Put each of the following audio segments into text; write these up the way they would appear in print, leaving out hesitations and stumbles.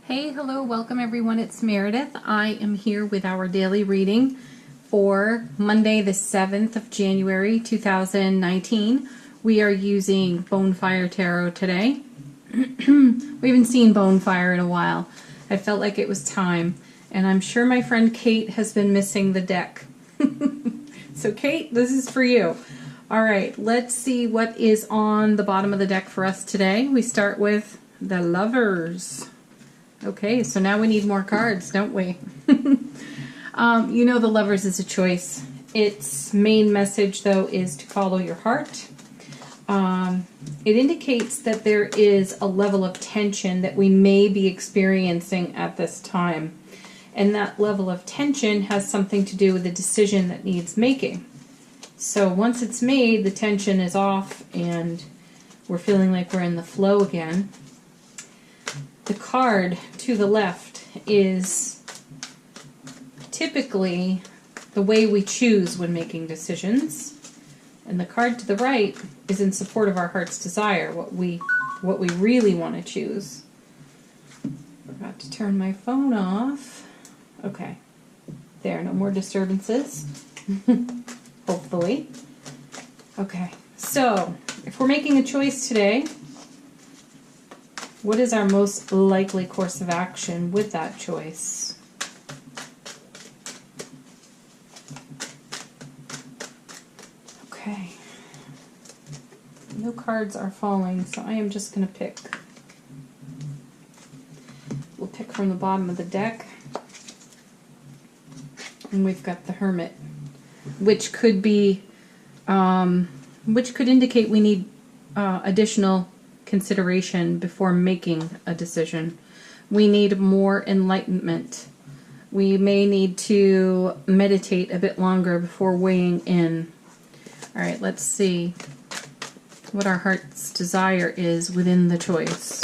Hey, hello, welcome everyone. It's Meredith. I am here with our daily reading for Monday, the 7th of January, 2019. We are using Bonefire Tarot today. We haven't seen Bonefire in a while. I felt like it was time, and I'm sure my friend Kate has been missing the deck. So Kate, this is for you. All right, let's see what is on the bottom of the deck for us today. We start with the Lovers. Okay, so now we need more cards, don't we? You know the Lovers is a choice. Its main message, though, is to follow your heart. It indicates that there is a level of tension that we may be experiencing at this time. And that level of tension has something to do with the decision that needs making. So once it's made, the tension is off and we're feeling like we're in the flow again. The card to the left is typically the way we choose when making decisions. And the card to the right is in support of our heart's desire, what we really want to choose. Forgot to turn my phone off. Okay. There, no more disturbances. Hopefully. Okay. So, if we're making a choice today, what is our most likely course of action with that choice? Okay. No cards are falling, so I am just going to pick. We'll pick from the bottom of the deck. And we've got the Hermit, which could be, which could indicate we need additional consideration before making a decision. We need more enlightenment. We may need to meditate a bit longer before weighing in. All right, let's see what our heart's desire is within the choice.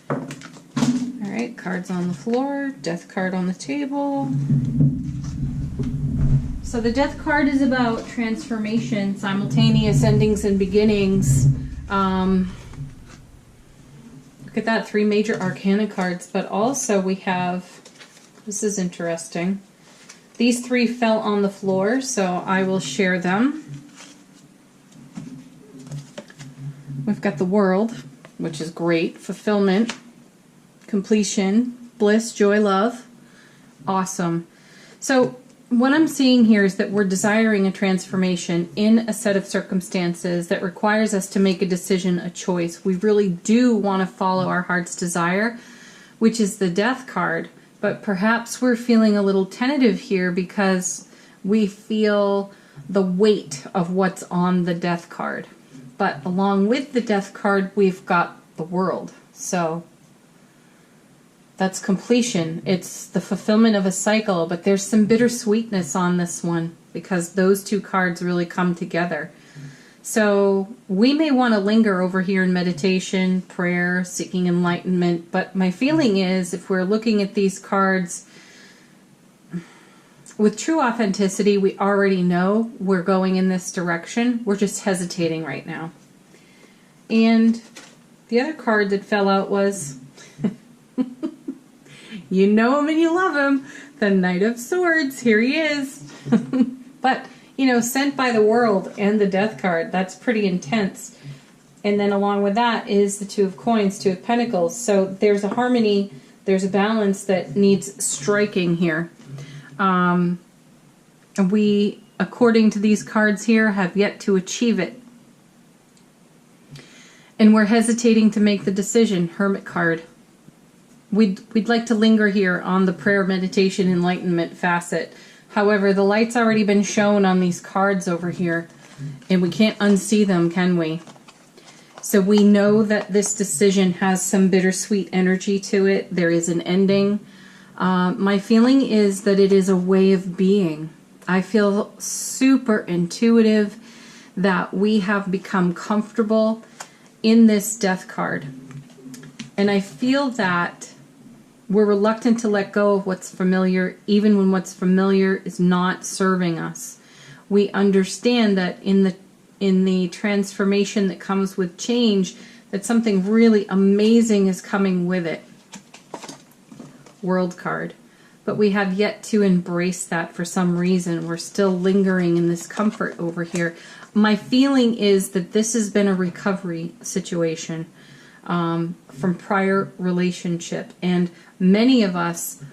All right, cards on the floor, Death card on the table. So the Death card is about transformation, simultaneous endings and beginnings. Look at that, 3 major arcana cards, but also we have, this is interesting, these 3 fell on the floor, so I will share them. We've got the World, which is great, fulfillment, completion, bliss, joy, love, awesome. So what I'm seeing here is that we're desiring a transformation in a set of circumstances that requires us to make a decision, a choice. We really do want to follow our heart's desire, which is the Death card, but perhaps we're feeling a little tentative here because we feel the weight of what's on the Death card. But along with the Death card, we've got the World. So that's completion. It's the fulfillment of a cycle, but there's some bittersweetness on this one because those 2 cards really come together. So we may want to linger over here in meditation, prayer, seeking enlightenment, but my feeling is if we're looking at these cards with true authenticity, we already know we're going in this direction. We're just hesitating right now. And the other card that fell out was you know him and you love him. The Knight of Swords. Here he is. But, you know, sent by the World and the Death card. That's pretty intense. And then along with that is the 2 of Coins, 2 of Pentacles. So there's a harmony, there's a balance that needs striking here. We, according to these cards here, have yet to achieve it. And we're hesitating to make the decision. Hermit card. We'd like to linger here on the prayer, meditation, enlightenment facet. However, the light's already been shown on these cards over here, and we can't unsee them, can we? So we know that this decision has some bittersweet energy to it. There is an ending. My feeling is that it is a way of being. I feel super intuitive that we have become comfortable in this Death card. And I feel that we're reluctant to let go of what's familiar, even when what's familiar is not serving us. We understand that in the transformation that comes with change, that something really amazing is coming with it. World card. But we have yet to embrace that for some reason. We're still lingering in this comfort over here. My feeling is that this has been a recovery situation from prior relationship. And many of us,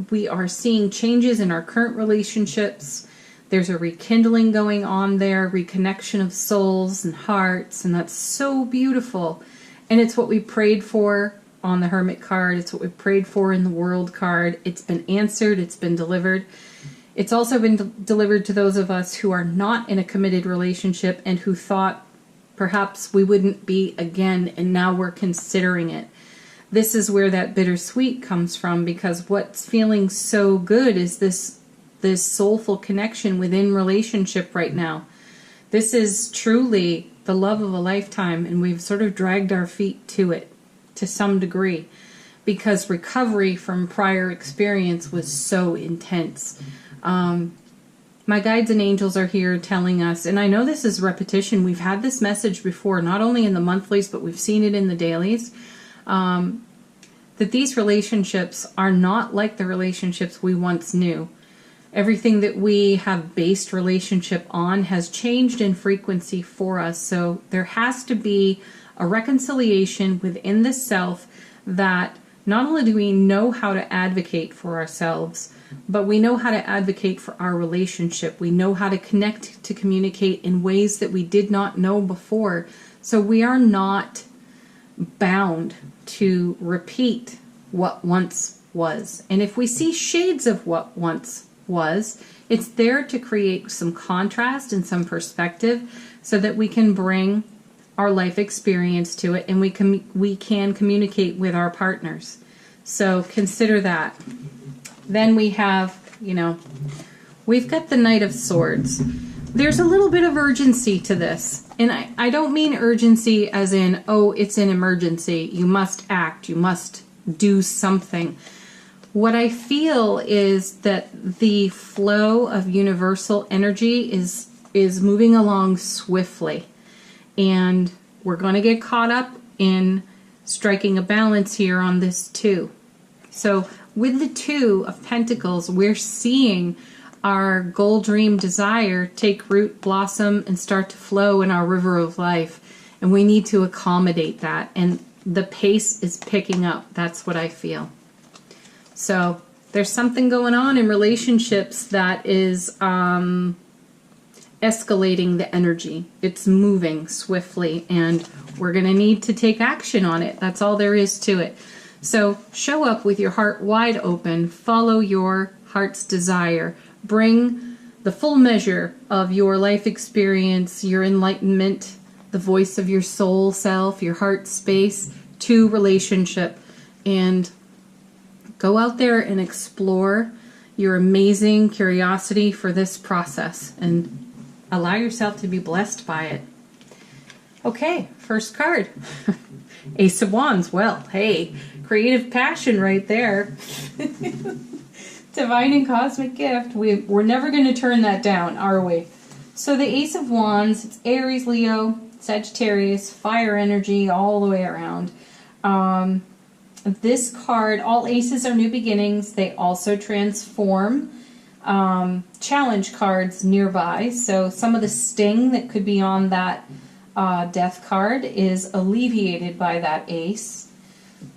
we are seeing changes in our current relationships. There's a rekindling going on there, reconnection of souls and hearts, and that's so beautiful. And it's what we prayed for on the Hermit card. It's what we prayed for in the World card. It's been answered. It's been delivered. It's also been delivered to those of us who are not in a committed relationship and who thought perhaps we wouldn't be again, and now we're considering it. This is where that bittersweet comes from, because what's feeling so good is this soulful connection within relationship right now. This is truly the love of a lifetime, and we've sort of dragged our feet to it to some degree because recovery from prior experience was so intense. My guides and angels are here telling us, and I know this is repetition, we've had this message before, not only in the monthlies, but we've seen it in the dailies, that these relationships are not like the relationships we once knew. Everything that we have based relationship on has changed in frequency for us. So there has to be a reconciliation within the self that not only do we know how to advocate for ourselves, but we know how to advocate for our relationship. We know how to connect, to communicate in ways that we did not know before. So we are not bound to repeat what once was. And if we see shades of what once was, it's there to create some contrast and some perspective so that we can bring our life experience to it, and we can communicate with our partners. So consider that. Then we have, we've got the Knight of Swords. There's a little bit of urgency to this. And I don't mean urgency as in, oh, it's an emergency. You must act. You must do something. What I feel is that the flow of universal energy is moving along swiftly. And we're going to get caught up in striking a balance here on this too. So with the Two of Pentacles, we're seeing our goal, dream, desire take root, blossom, and start to flow in our river of life. And we need to accommodate that. And the pace is picking up. That's what I feel. So there's something going on in relationships that is escalating the energy. It's moving swiftly, and we're going to need to take action on it. That's all there is to it. So show up with your heart wide open. Follow your heart's desire. Bring the full measure of your life experience, your enlightenment, the voice of your soul self, your heart space to relationship, and go out there and explore your amazing curiosity for this process and allow yourself to be blessed by it. Okay, first card. Ace of Wands. Well, hey, creative passion right there. Divine and cosmic gift. We're never going to turn that down, are we? So the Ace of Wands, it's Aries, Leo, Sagittarius, fire energy all the way around. This card, all aces are new beginnings. They also transform. Challenge cards nearby. So some of the sting that could be on that death card is alleviated by that ace.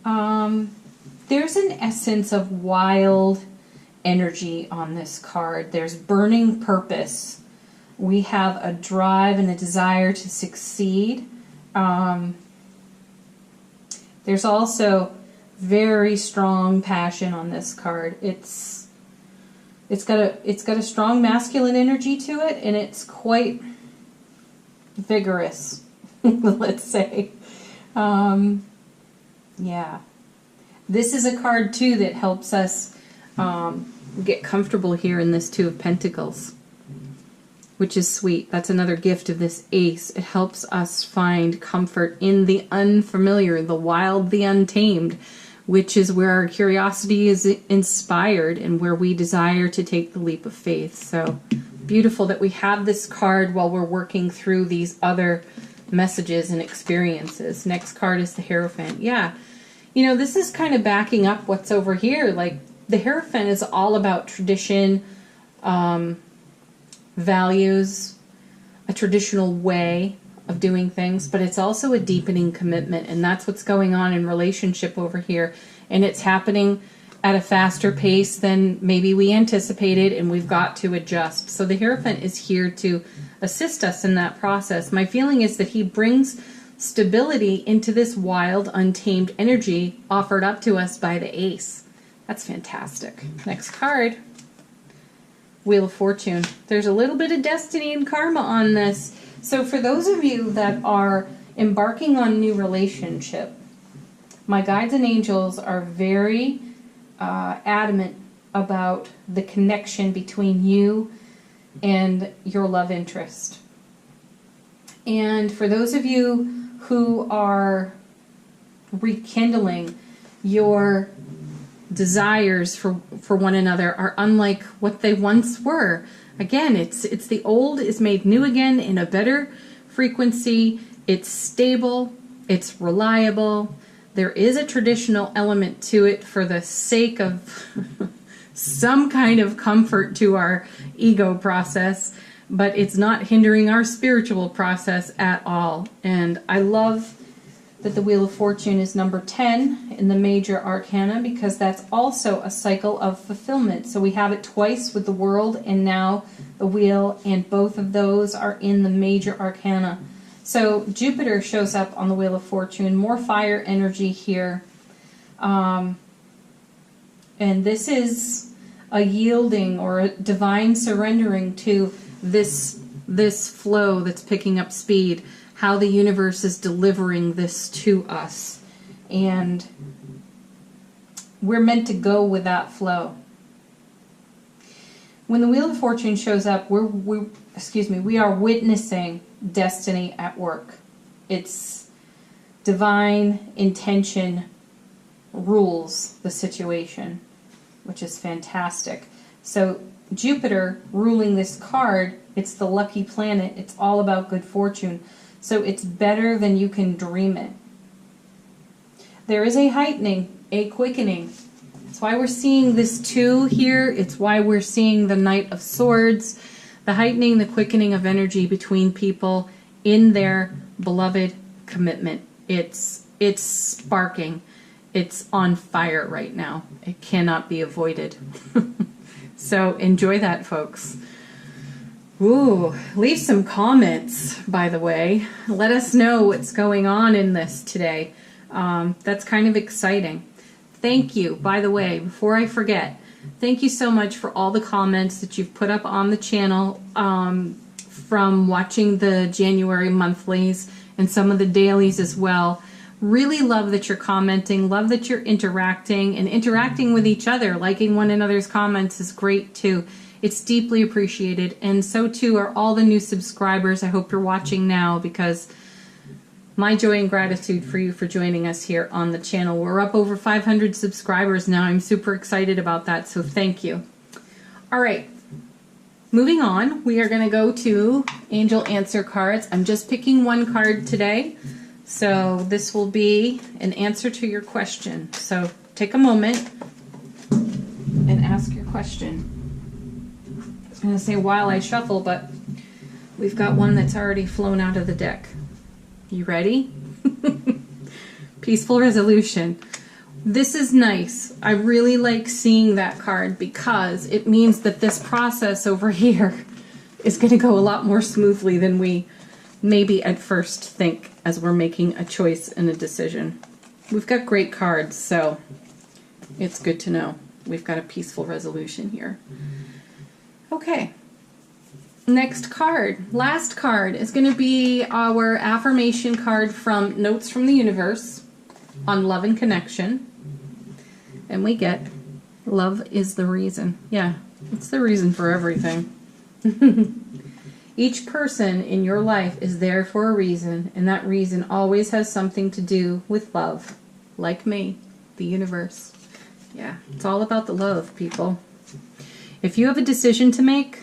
There's an essence of wild energy on this card. There's burning purpose. We have a drive and a desire to succeed. There's also very strong passion on this card. It's got a strong masculine energy to it, and it's quite vigorous, let's say. Yeah. This is a card too that helps us get comfortable here in this Two of Pentacles, which is sweet. That's another gift of this ace. It helps us find comfort in the unfamiliar, the wild, the untamed, which is where our curiosity is inspired and where we desire to take the leap of faith. So beautiful that we have this card while we're working through these other messages and experiences. Next card is the Hierophant. Yeah, you know, this is kind of backing up what's over here. Like, the Hierophant is all about tradition, values, a traditional way of doing things, but it's also a deepening commitment, and that's what's going on in relationship over here. And it's happening at a faster pace than maybe we anticipated, and we've got to adjust. So the Hierophant is here to assist us in that process. My feeling is that he brings stability into this wild, untamed energy offered up to us by the Ace. That's fantastic. Next card, Wheel of Fortune. There's a little bit of destiny and karma on this. So for those of you that are embarking on a new relationship, my guides and angels are very adamant about the connection between you and your love interest. And for those of you who are rekindling, your desires for one another are unlike what they once were. Again, it's the old is made new again in a better frequency. It's stable, it's reliable. There is a traditional element to it for the sake of some kind of comfort to our ego process, but it's not hindering our spiritual process at all. And I love that the Wheel of Fortune is number 10 in the major arcana, because that's also a cycle of fulfillment. So we have it twice with the World and now the Wheel, and both of those are in the major arcana. So Jupiter shows up on the Wheel of Fortune, more fire energy here. And this is a yielding or a divine surrendering to this flow that's picking up speed, how the universe is delivering this to us. And we're meant to go with that flow. When the Wheel of Fortune shows up, we are witnessing destiny at work. It's divine intention rules the situation, which is fantastic. So Jupiter ruling this card, it's the lucky planet. It's all about good fortune. So it's better than you can dream it. There is a heightening, a quickening. That's why we're seeing this 2 here. It's why we're seeing the Knight of Swords. The heightening, the quickening of energy between people in their beloved commitment. It's sparking. It's on fire right now. It cannot be avoided. So enjoy that, folks. Ooh, leave some comments, by the way. Let us know what's going on in this today. That's kind of exciting. Thank you, by the way, before I forget, thank you so much for all the comments that you've put up on the channel from watching the January monthlies and some of the dailies as well. Really love that you're commenting, love that you're interacting, and interacting with each other. Liking one another's comments is great too. It's deeply appreciated, and so too are all the new subscribers. I hope you're watching now, because my joy and gratitude for you for joining us here on the channel. We're up over 500 subscribers now. I'm super excited about that, so thank you. All right, moving on, we are going to go to Angel Answer cards. I'm just picking one card today, so this will be an answer to your question. So take a moment and ask your question. I was going to say while I shuffle, but we've got one that's already flown out of the deck. You ready? Peaceful resolution. This is nice. I really like seeing that card, because it means that this process over here is going to go a lot more smoothly than we maybe at first think as we're making a choice and a decision. We've got great cards, so it's good to know we've got a peaceful resolution here. Okay. Next card, last card, is going to be our affirmation card from Notes from the Universe on love and connection. And we get, love is the reason. Yeah, it's the reason for everything. Each person in your life is there for a reason, and that reason always has something to do with love. Like me, the universe. Yeah, it's all about the love, people. If you have a decision to make,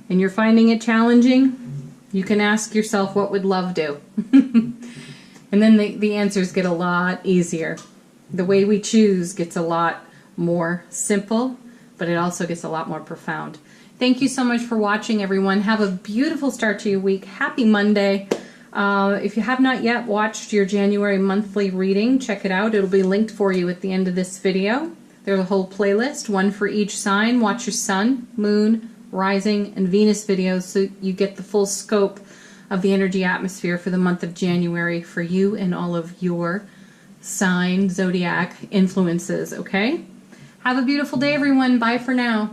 and you're finding it challenging, You can ask yourself, what would love do? And then the answers get a lot easier. The way we choose gets a lot more simple, but it also gets a lot more profound. Thank you so much for watching, everyone. Have a beautiful start to your week. Happy Monday. If you have not yet watched your January monthly reading, check it out. It'll be linked for you at the end of this video. There's a whole playlist, one for each sign. Watch your sun, moon, rising, and Venus videos so you get the full scope of the energy atmosphere for the month of January for you and all of your sign, zodiac influences, okay? Have a beautiful day, everyone. Bye for now.